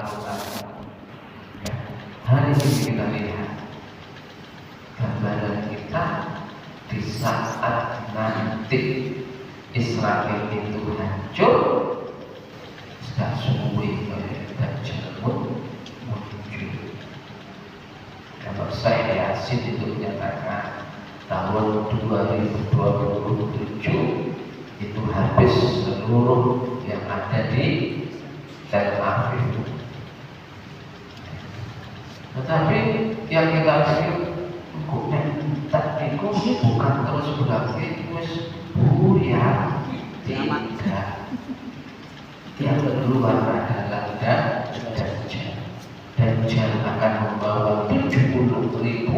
lakukan. Ya. Hari ini kita lihat gambaran kita di saat nanti Israel itu hancur, sudah suwi Dajjal muncul. Kalau saya Yasin itu menyatakan tahun 2027 itu habis seluruh yang ada di Tel Aviv. Tetapi yang kita lihat tak itu bukan terus berarti terus buyar, tidak. Yang keluar adalah Dajjal akan membawa 70.000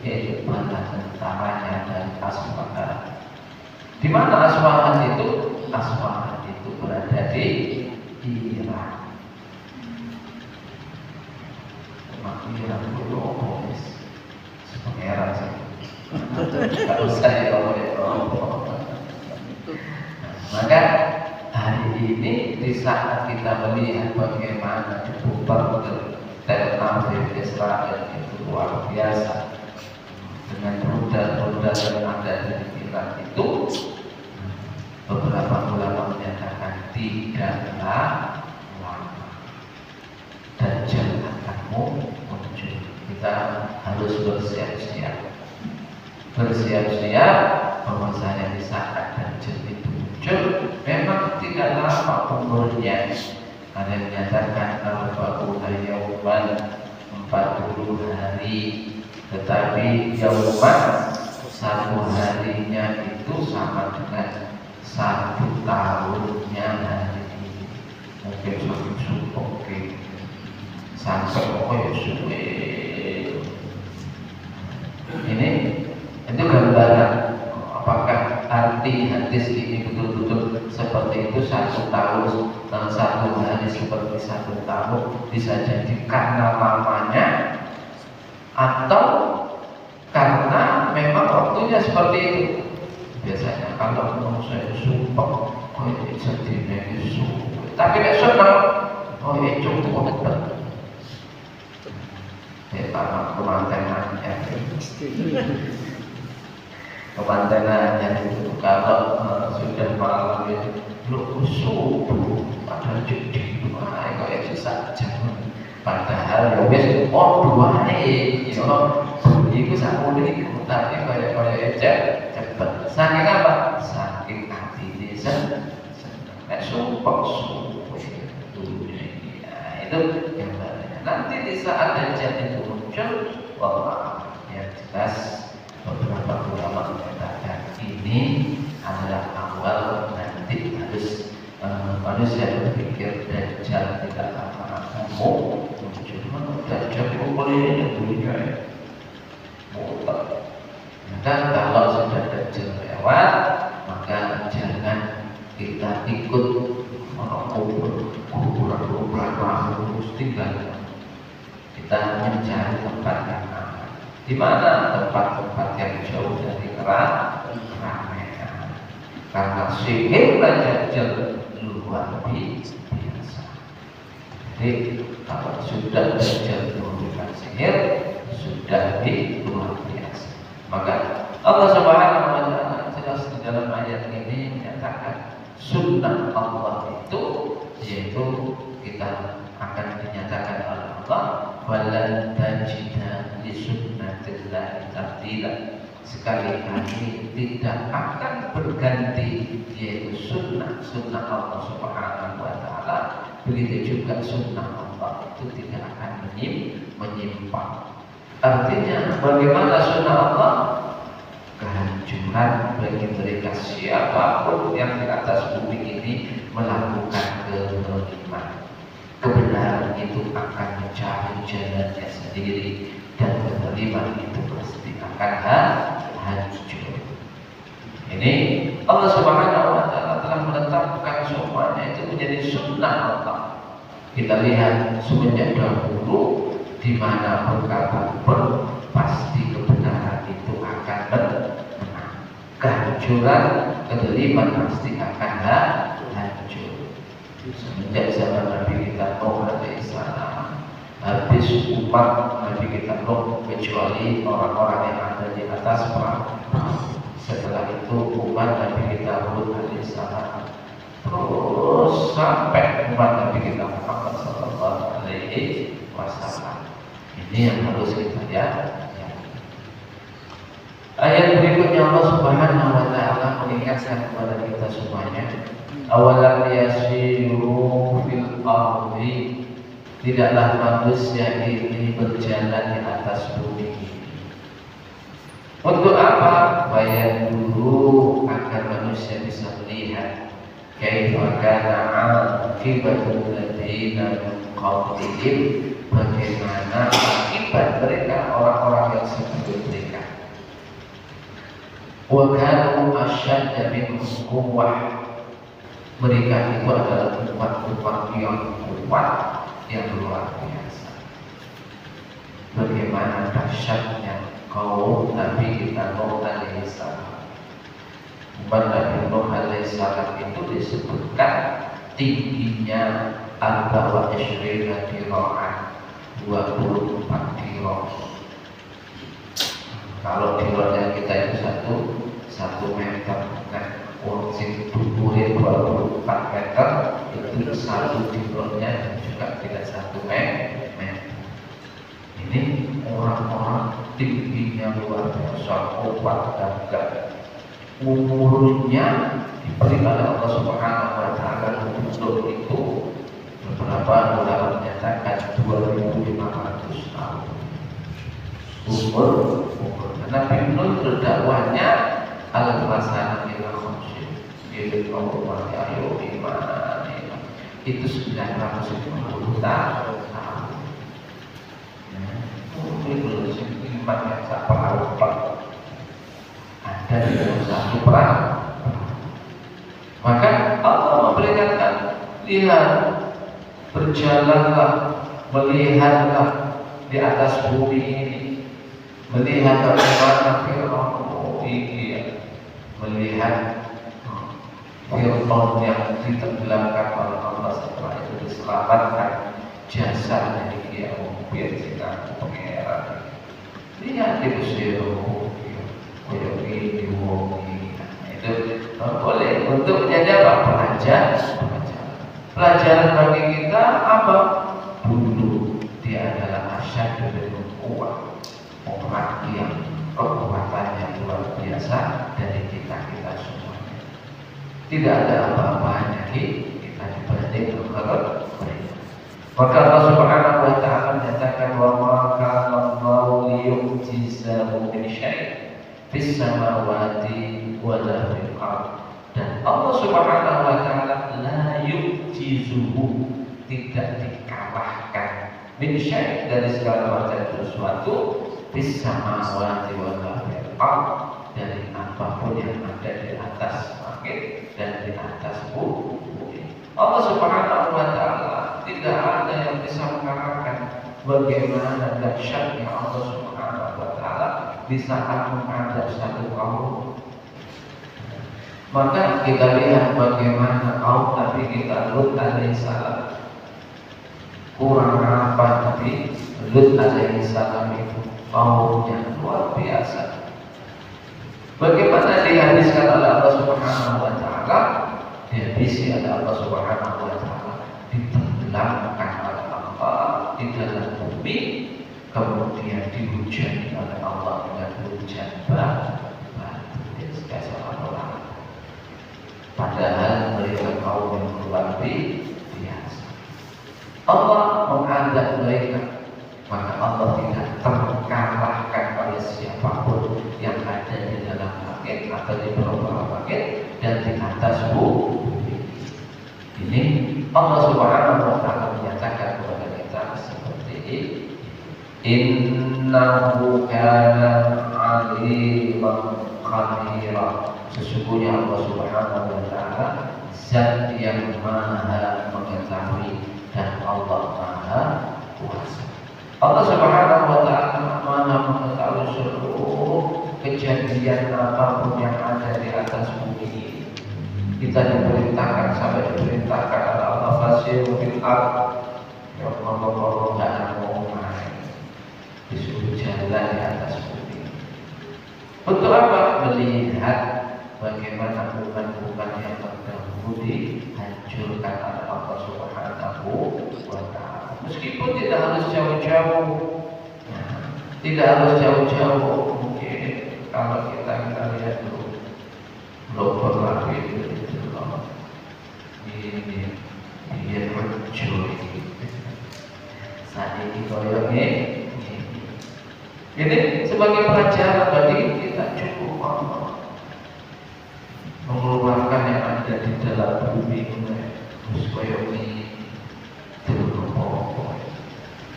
yaitu bala tentaranya dari Asfahan. Di mana Asfahan itu? Asfahan itu berada di Iran. Iran itu pangeran sih. Tidak usah ya maka hari ini di saat kita melihat bagaimana dibubar Tel Aviv Israel itu luar biasa dengan rudal-rudal yang ada di Iran itu, beberapa ulama menyatakan tidaklah lama Dajjal akan muncul. Kita harus bersiap-siap bahwasanya di saat Dajjal itu muncul memang tidak lama umurnya. Ada yang menyatakan 40 hari, tetapi yauman satu harinya itu sama dengan 1 tahunnya hari ini. Mungkin sampai sampai pokoknya suwe. Ini itu gambaran apakah arti hadis ini betul-betul seperti itu, 1 tahun dan 1 hari seperti 1 tahun, bisa jadi karena lamanya atau karena memang waktunya seperti itu. Biasanya kalau mau saya sumpah, oh ini sedihnya itu, tapi tidak senang, oh ini cukup betul. Karena kemantenannya itu kalau sudah malam itu lu subuh padahal jadi kayak susah jam, padahal ya wis dua nih itu sama ini tapi kayak cepet saking apa? Saking hati ini kayak sumpah itu yang nanti di saat Dajjal itu muncul, wah yang jelas beberapa ulama mengatakan ini adalah awal nanti harus manusia berpikir Dajjal tidak akan muncul. Dajjal boleh dunia mutlak. Dan kalau sudah Dajjal lewat, maka jangan kita ikut kuburan terus tinggal. Kita mencari tempat yang aman. Di mana tempat-tempat yang jauh dari keramaian. Karena sihir Dajjal luar biasa. Jadi kalau sudah Dajjal melakukan sihir, sudah luar biasa. Maka Allah Subhanahu wa Ta'ala jelas di dalam ayat ini menyatakan sunnah Allah itu yaitu kita akan dinyatakan oleh Allah walan tajida li sunnatillahi tabdila, sekali-kali tidak akan berganti yaitu sunnah Allah Subhanahu wa Ta'ala. Begitu juga sunnah Allah itu tidak akan menyimpang. Artinya bagaimana sunnah Allah? Kehancuran bagi mereka siapapun yang di atas bumi ini melakukan kezaliman. Kebenaran itu akan mencari jalannya sendiri dan kezaliman itu pasti akan hancur. Ini Allah Subhanahu wa Ta'ala telah menetapkan semuanya itu menjadi sunnah Allah. Kita lihat semenjak dahulu di mana berkata pun pasti kebenaran itu akan menang. Kehancuran, kezaliman pasti akan hancur. Semenjak zaman Nabi kita Nuh alaihissalam umat Nabi kita Nuh kecuali orang-orang yang ada di atas perahu. Setelah itu umat Nabi kita Hud alaihissalam, terus sampai umat Nabi kita Muhammad sallallahu alaihi wasallam. Ini yang harus kita lihat. Ayat berikutnya Allah Subhanahu wa taala mengingatkan kepada kita semuanya, awalam yasiru fil ardi, tidaklah manusia ini berjalan di atas bumi ini. Untuk apa? Bayar dulu agar manusia bisa melihat kaifa kana aqibatul ladzina min qablihim, bagaimana akibat mereka orang-orang yang sebelum mereka. Wa kanu asyadda minhum quwwah, mereka itu adalah umat-umat yang kuat, yang luar biasa. Bagaimana dahsyatnya kaum Nabi kita Nuh alaihissalam. Umat Nabi Nuh alaihissalam itu disebutkan tingginya al-bawa isyrina dira'an, 24 dira'an. Kalau dira'an kita itu satu meter, kan? Kursi dukurnya 24 meter, itu satu dira'annya juga tidak 1 meter. Ini orang-orang tingginya luar biasa, kuat dan gagah. Umurnya diberi oleh Allah Subhanahu wa taala untuk itu beberapa ulama menyatakan 2500 tahun. Umur Nabi Nuh berdakwahnya al-rasana ila khamsin. Itu Allah ayo iman. Itu 950 tahun. Itu iman yang tak pernah ada di dalam satu perang. Maka Allah memperingatkan, lihat, berjalanlah, melihatlah di atas bumi ini, melihat bagaimana Fir'aun melihat Fir'aun yang ditenggelamkan oleh Allah, setelah itu diselamatkan jasanya dia mungkin kita pengeran. Lihat di Mesir, kayak ini itu boleh untuk menjadi apa? Pelajaran bagi kita apa? Dulu dia adalah asyad dan kuat, orang yang kekuatannya luar biasa dari kita semuanya. Tidak ada apa-apanya kita dibanding kepada mereka. Maka Allah Subhanahu wa taala menyatakan, wa ma kana Allahu liyu'jizahu min syai' fis samawati wa la fil ardh. Dan Allah Subhanahu wa taala la yu'jizuhu, tidak dikalahkan, min syai' dari segala macam sesuatu, fis samawati wa la fil ardh, dari apapun yang ada di atas langit dan di atas bumi. Allah Subhanahu wa taala tidak ada yang bisa mengalahkan bagaimana dahsyatnya Allah Subhanahu wa taala di saat menghadap satu kaum. Maka kita lihat bagaimana kaum Nabi kita Lut alaihissalam. Kurang apa Nabi Lut alaihissalam itu kaum yang luar biasa. Bagaimana dihabiskan oleh Allah Subhanahu wa taala? Dihabisi oleh Allah Subhanahu wa taala, ditenggelamkan oleh Allah di dalam bumi, kemudian dihujani oleh Allah dengan hujan batu. Padahal mereka kaum yang luar biasa. Allah mengadab mereka, maka Allah tidak terkalahkan oleh siapapun yang ada di dalam langit atau di bawah langit dan di atas bumi. Ini Allah Subhanahu wa taala menyatakan kepada kita seperti ini, innahu kana aliman qadira. Sesungguhnya Allah Subhanahu wa taala zat yang maha mengetahui dan Allah maha kuasa. Allah Subhanahu wa taala maha mengetahui seluruh kejadian apapun yang ada di atas bumi. Kita diperintahkan sampai diperintahkan oleh Allah fasiru fil ardh. Ya Allah nggak mau main. Untuk apa? Melihat bagaimana umat-umat yang terdahulu dihancurkan oleh Allah Subhanahu wa Ta'ala. Meskipun tidak harus jauh-jauh, tidak harus jauh-jauh. Mungkin kalau kita lihat dulu, Lopor lagi itu loh, ini dia hancur. Saat ini koyoknya ini sebagai pelajaran bagi kita cukup mengeluarkan yang ada di dalam bumi terus koyoknya dulu.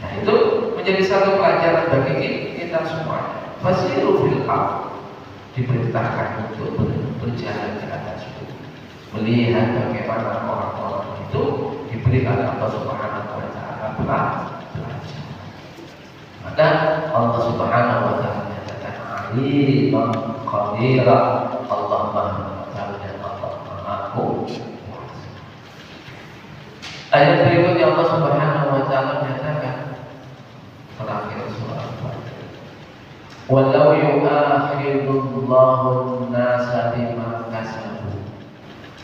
Nah itu menjadi satu pelajaran bagi kita semua. Fasiru fil ardh, diperintahkan untuk berjalan di atas bumi, melihat bagaimana orang-orang itu diberi oleh Allah Subhanahu wa Ta'ala belajar. Maka Allah Subhanahu wa Ta'ala menyatakan Aliman Qadira, Allah Maha Mengetahui dan Allah Maha Kuasa. Ayat berikutnya Allah Subhanahu wa Ta'ala menyatakan terakhir surah Al-Fatihah, walau yu'akhidullahu an-nasa bima kasabu,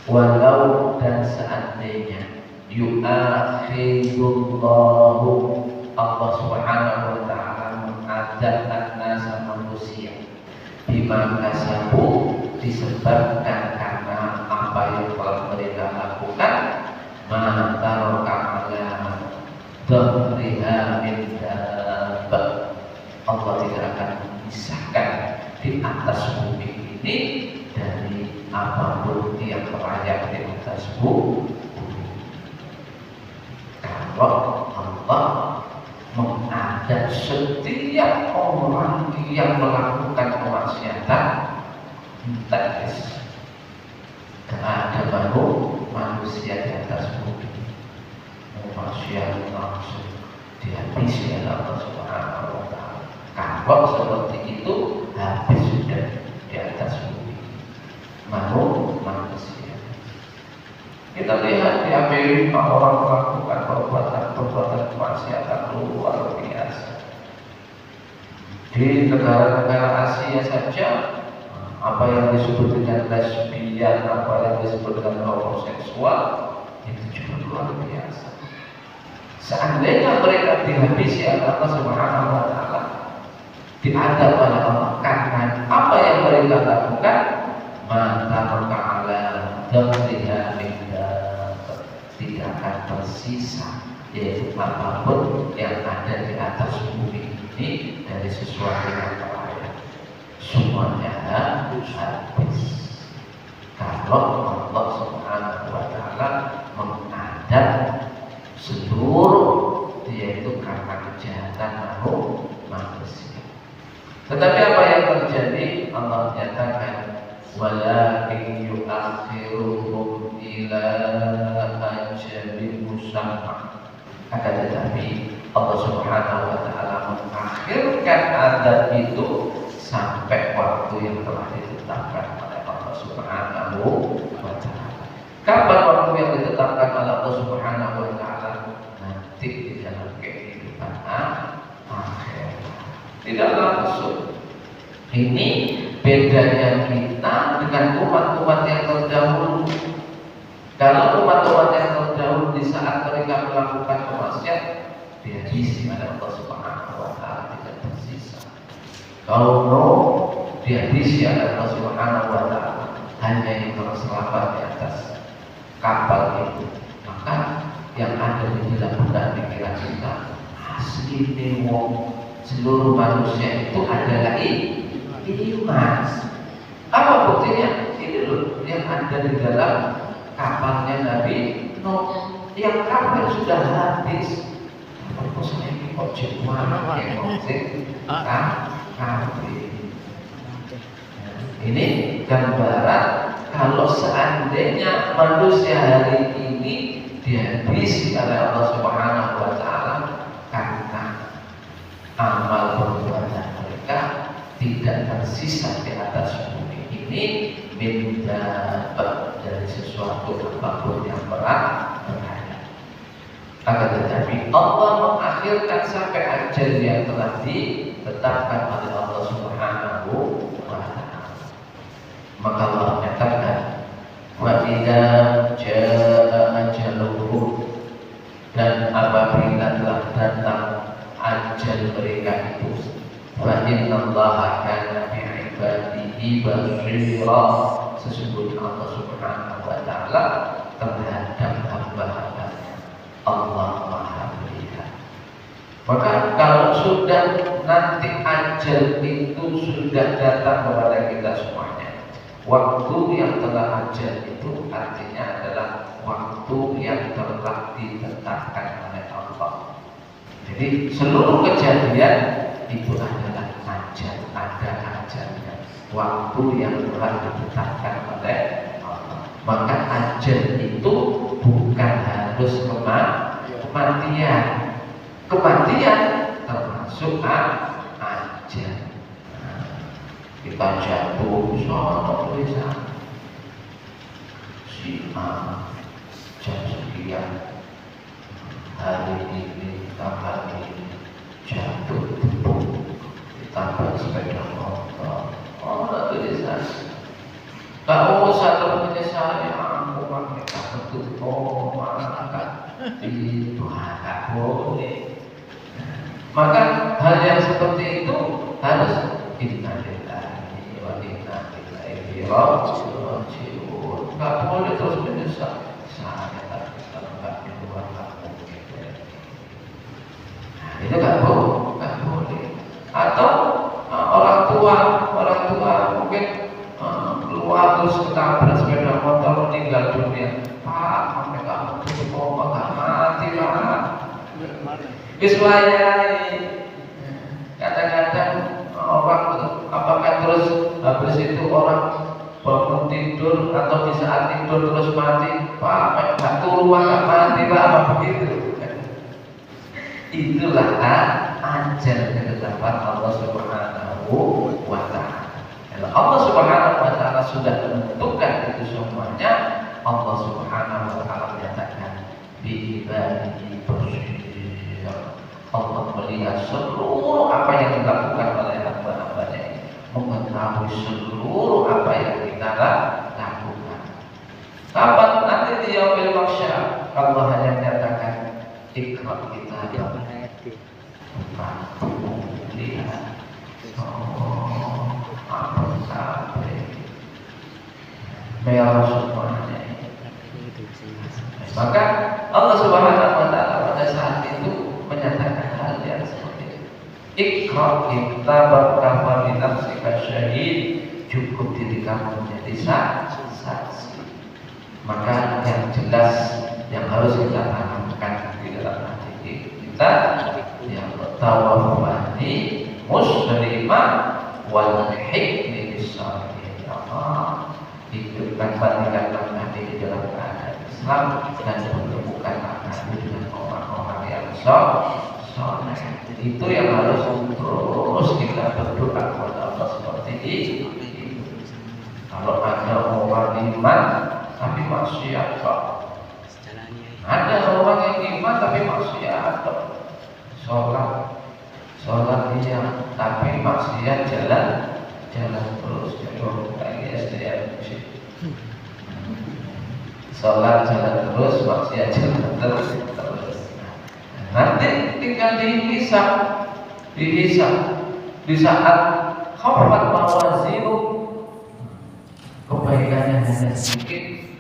walau dan seandainya yu'akhidullahu, Allah Subhanahu wa Ta'ala mengadab an-nasa manusia bima kasabu, disebabkan karena apa yang telah mereka lakukan, ma taraka ala dhahriha min dabbah, Allah tidak akan memisahkan di atas bumi ini dari apapun yang layak di atas bumi. Kalau Allah mengadab setiap orang yang melakukan kemaksiatan, tegas keadaban manusia di atas bumi, manusia langsung dihabisi oleh Allah Subhanahu wa Ta'ala. Kalau seperti itu habis sudah di atas bumi manusia. Kita lihat di Amerika orang melakukan perbuatan kemaksiatan luar biasa. Di negara-negara Asia saja, apa yang disebut dengan lesbian, apa yang disebut dengan homoseksual, itu juga luar biasa. Seandainya mereka dihabisi oleh Allah Subhanahu wa Ta'ala, diadab oleh Allah karena apa yang mereka lakukan, maka ala dhahriha min dabbah, tidak akan tersisa yaitu apapun yang ada di atas bumi ini dari sesuatu yang layak, semuanya habis. Kalau Allah Subhanahu wa Ta'ala mengadab seluruh, yaitu karena kejahatan manusia. Tetapi apa yang terjadi? Allah nyatakan walakin yu'akhiruhum ila ajalin musamma. Akan tetapi Allah Subhanahu wa Ta'ala mengakhirkan adab itu sampai waktu yang telah ditetapkan oleh Allah Subhanahu wa Ta'ala. Kapan waktu yang ditetapkan oleh Allah Subhanahu wa Ta'ala? Nanti di dalam kehidupan akhir. Tidak langsung. Ini bedanya kita dengan umat-umat yang terdahulu. Kalau umat-umat yang terdahulu di saat mereka melakukan kemaksiatan, dihabisi oleh Allah Subhanahu wa Ta'ala, tidak tersisa. Kalau dihabisi oleh Allah Subhanahu wa Ta'ala, hanya yang terselamat di atas kapal itu. Maka yang ada di dalam benak pikiran kita, asli wong seluruh manusia itu adalah iman. Apa buktinya? Ini loh yang ada di dalam kapalnya Nabi Nuh, yang kapal sudah habis. Apa saya ini kok cuma yang konsep kafir. Ini gambaran kalau seandainya manusia hari ini dihabisi oleh Allah Subhanahu wa Ta'ala karena amal perbuatan mereka, tidak tersisa di atas bumi ini minta dari sesuatu apapun yang berada. Akan tetapi Allah mengakhirkan sampai ajal yang telah ditetapkan oleh Allah Subhanahu wa Ta'ala. Maka Allah menyatakan, wa idza jaa ajaluhum, dan apabila telah datang ajal mereka itu, fa innallaha kana bi'ibadihi basira, sesungguhnya Allah Subhanahu wa taala terhadap hamba-hambanya Allah Maha melihat. Maka kalau sudah nanti ajal itu sudah datang kepada kita semuanya, waktu yang telah ajal itu artinya adalah waktu yang telah ditetapkan oleh Allah. Jadi seluruh kejadian itu adalah ajal, ada ajalnya, waktu yang telah ditetapkan oleh Allah. Maka ajal itu bukan harus kematian. Kematian termasuk ajal. Kita jatuh soal tulisan si A jam sekian, hari ini tanggal ini jatuh debu, ditambah sepeda motor, ada tulisan. Kalau satu menyesal yang aku pakai betul, oh malah itu agak boleh. Maka hal yang seperti itu harus innalillahi wa inna ilaihi raji'un. Nggak boleh terus menyesal. Saya tadi kalau nggak keluar kampung gitu. Nah, itu nggak boleh. Atau orang tua mungkin keluar terus ketabrak sepeda motor meninggal dunia. Pak, sampai kamu tuh koma nggak mati pak. Biswayai. Kadang-kadang orang apakah terus habis itu orang bangun tidur atau di saat tidur terus mati, Pak, nggak turun nggak mati Pak, apa begitu? Itulah ajal ketetapan Allah Subhanahu wa Ta'ala. Kalau Allah Subhanahu wa Ta'ala sudah menentukan itu semuanya, Allah Subhanahu wa Ta'ala menyatakan bi ibadihi basir. Allah melihat seluruh apa yang dilakukan oleh hamba-hambanya ini, mengetahui seluruh apa yang kita lakukan. Kapan nanti di yaumil mahsyar Allah hanya menyatakan ikra kita bukan lihat apa sampai merah semuanya. Maka Allah Subhanahu wa Ta'ala pada saat itu menyatakan hal yang seperti itu. Ikra kita berkafar di nafsika syahid, cukup diri kamu menjadi saksi. Maka yang jelas yang harus kita tanamkan di dalam hati kita, yang tawafani muslimah wal hikmi bisalihin. Hidupkan pandangan hati di dalam keadaan Islam dan menemukan akal dengan orang-orang yang soleh. Itu yang harus terus kita berdoa kepada Allah seperti ini. Kalau ada orang iman tapi maksiat, ada orang yang iman tapi maksiat, sholat dia tapi maksiat jalan terus, jadi SDM sholat jalan terus, maksiat jalan terus. Nanti tinggal dihisab di saat khafat mawazinu, kebaikannya hanya sedikit,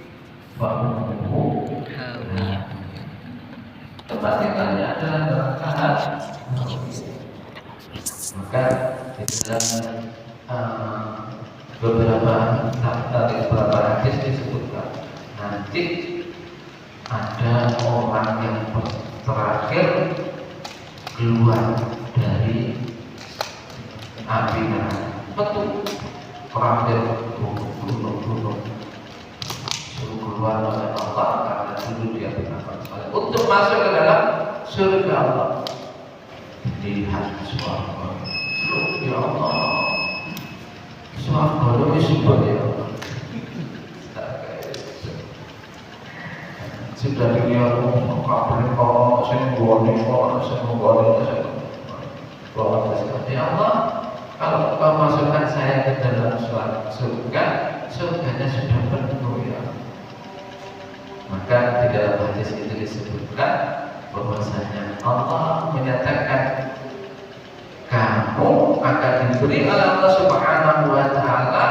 bangunmu tempat tinggalnya adalah neraka. Maka di dalam beberapa hadis disebutkan nanti ada orang yang terakhir keluar dari api neraka. Betul, terakhir gunung suruh keluar oleh Allah karena dulu dia beramal saleh untuk masuk ke dalam surga Allah. Lihat suara, ya Allah, suara itu sebenarnya Allah. Sudah dunia kapan kau saya boleh ya Allah, kalau kau masukkan saya ke dalam surga, surganya sudah penuh ya. Maka di dalam hadis itu disebutkan bahwasanya Allah menyatakan kamu akan diberi oleh Allah Subhanahu wa taala,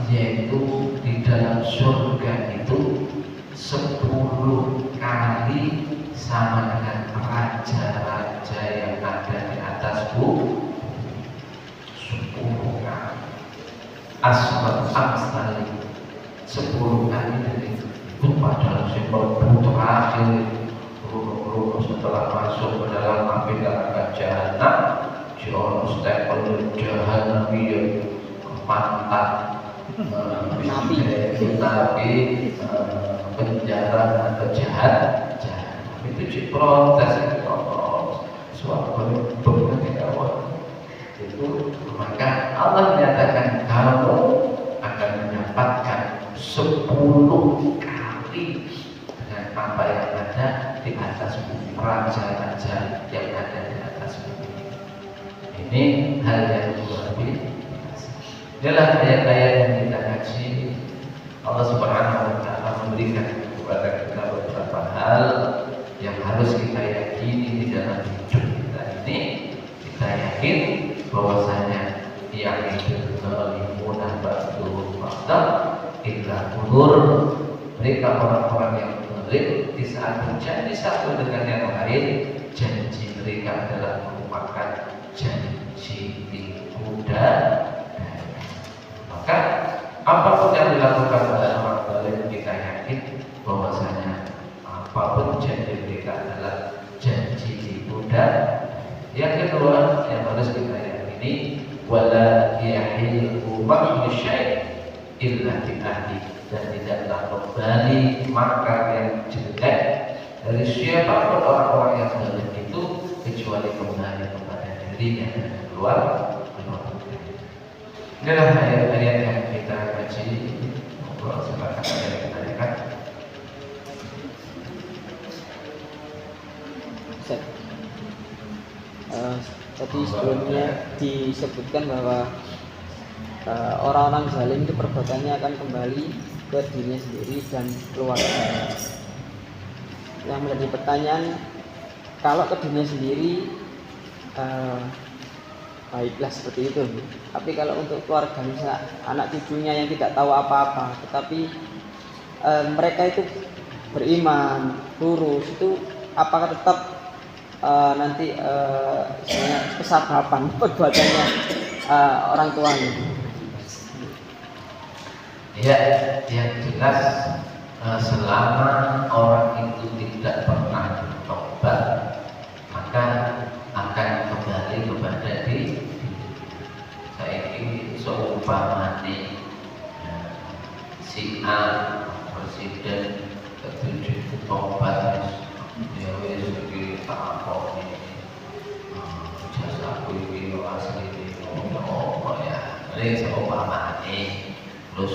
yaitu di dalam surga itu 10 kali sama dengan raja-raja yang ada di atas bumi. 10 kali asmat amsali, 10 kali dari itu pada simbol terakhir guru setelah masuk ke dalam api neraka jahanam, John Stapel jahanam yang mantap tapi penjara atau jahat itu diprotes suatu berpengaruh itu. Maka Allah menyatakan kamu akan mendapatkan 10 kali dengan apa yang ada di atas bumi, raja-raja yang ada di atas bumi. Ini hal yang luar biasa. Inilah ayat-ayat yang kita kaji. Allah Subhanahu wa taala memberikan kepada kita beberapa hal yang harus kita yakini di dalam hidup kita ini. Kita yakin bahwasanya yang zalimuna ba'duhum ba'dan illa ghurur. Mereka orang-orang yang zalim di saat berjanji satu dengan yang lain, janji mereka adalah merupakan janji kuda. Maka apapun yang dilakukan oleh orang zalim, kita yakin bahwasanya apapun janji mereka adalah janji kuda. Yang kedua yang harus kita yakini, wala yahilu makru syai' illa bi'ahli, dan tidaklah kembali maka yang jelek dari siapapun orang-orang yang zalim itu kecuali kembali kepada dirinya dan keluarga. Inilah ayat-ayat yang kita kaji. Ngobrol silakan ada yang kita lihat. Tadi sebelumnya disebutkan bahwa orang-orang zalim itu perbuatannya akan kembali ke dirinya sendiri dan keluarga. Yang menjadi pertanyaan, kalau ke dirinya sendiri baiklah seperti itu, tapi kalau untuk keluarga, misalnya anak cucunya yang tidak tahu apa-apa, tetapi mereka itu beriman, lurus, itu apakah tetap nanti kesadaran perbuatannya orang tuanya? Ya, yang jelas selama orang itu tidak pernah bertobat, maka akan kembali kepada diri. Saya ini seumpamanya si A presiden ketujuh tobat, dia wis iki tak apa ini jasa aku iki asli ini ya. Ini seumpamanya terus